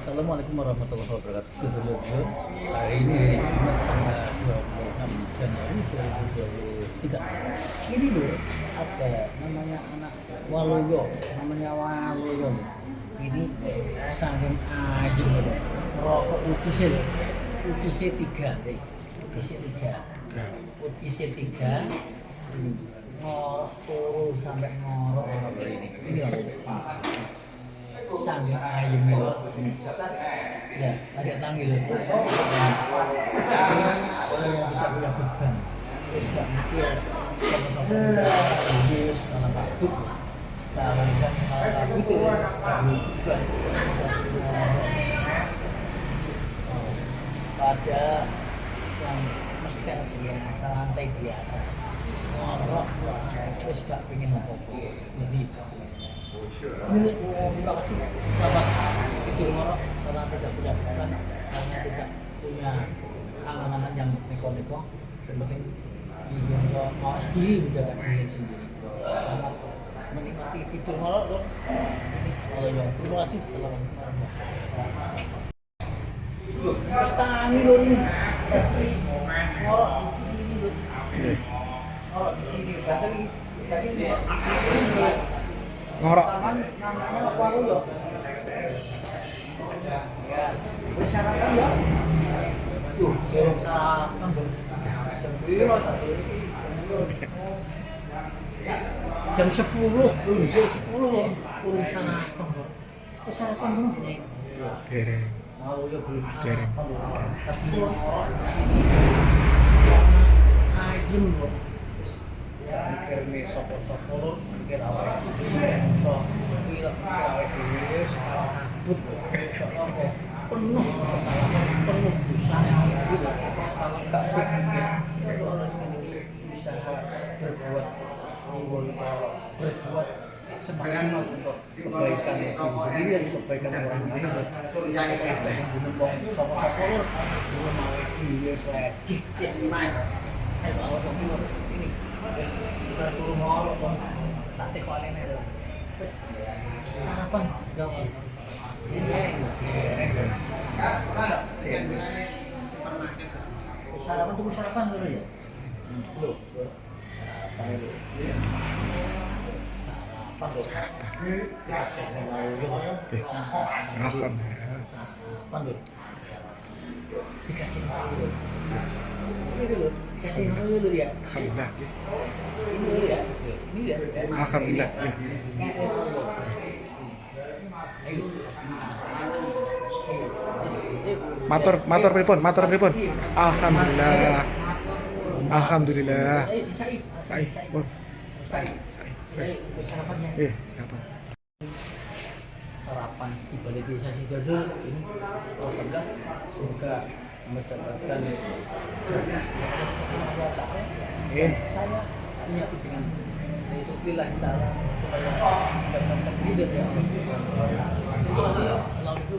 Assalamualaikum warahmatullahi wabarakatuh. Saudara-saudara, hari ini hari Jumat tanggal 26 Januari 2023. Ini loh ada namanya anak Waluyo, namanya Waluyo. Ini saking aja loh. Rokok UTC 3 deh. UTC 3. UTC 3. Ngorok turun sampai ngorok ini. Ini loh. Sangat ayam itu, ya agak tanggil itu. Orang yang tidak punya beban, terus nggak mikir sama-sama terus malah batuk, malah itu beban. Pada yang mesti biasa, lantai biasa, ngorok, terus nggak pengen apa-apa, jadi. Terima kasih selamat itu ngorok karena tidak punya beban, karena tidak punya angan-angan yang neko-neko. Sepenting mau sendiri menjaga diri sendiri. Selamat menikmati tidur ngorok loh. Ini kalau ya terima kasih selamat. Terus tangi loh ini. Ngorok di sini loh. Ngorok di sini. Tadi di sini. Ngorok. Namanya apa lo? Ya, sarapan ya. Tuh, sarapan tuh. Sebelum tadi jam 10, jam 10 urus sarapan. Sarapan dulu. Dereng. Mau ya beli Dereng. sarapan. Kasih ngorok di sini. Ayam loh. Mikir nih sopo-sopo lo, mikir awal itu so, mikir awal dulu, kabut, penuh kesalahan, penuh dosa yang gitu. Kalau nggak berpikir, itu harus ini bisa berbuat berbuat semaksimal untuk kebaikan diri sendiri dan kebaikan orang lain. Bunuh sopo-sopo lo, bunuh awal dulu, selagi yang main. Kalau ini terus kita turun ngorok dong, tak tekokin itu. Terus sarapan jauh. Sarapan tunggu sarapan dulu ya. Loh, sarapan itu. Sarapan loh. Kasih Alhamdulillah. sarapan loh. Dikasih malu. Ini dulu. Kasih malu dulu ya. Alhamdulillah. Ini dulu ya. Ini ya. Alhamdulillah. Matur pripun? Alhamdulillah. Alhamdulillah. Said. Siapa? Harapan di balai desa Sidoarjo ini alhamdulillah semoga mendapatkan berkah Allah Ta'ala. Saya menyatu dengan itu pilih ta'ala supaya mendapatkan ridho dari Allah. Itu adalah Allah itu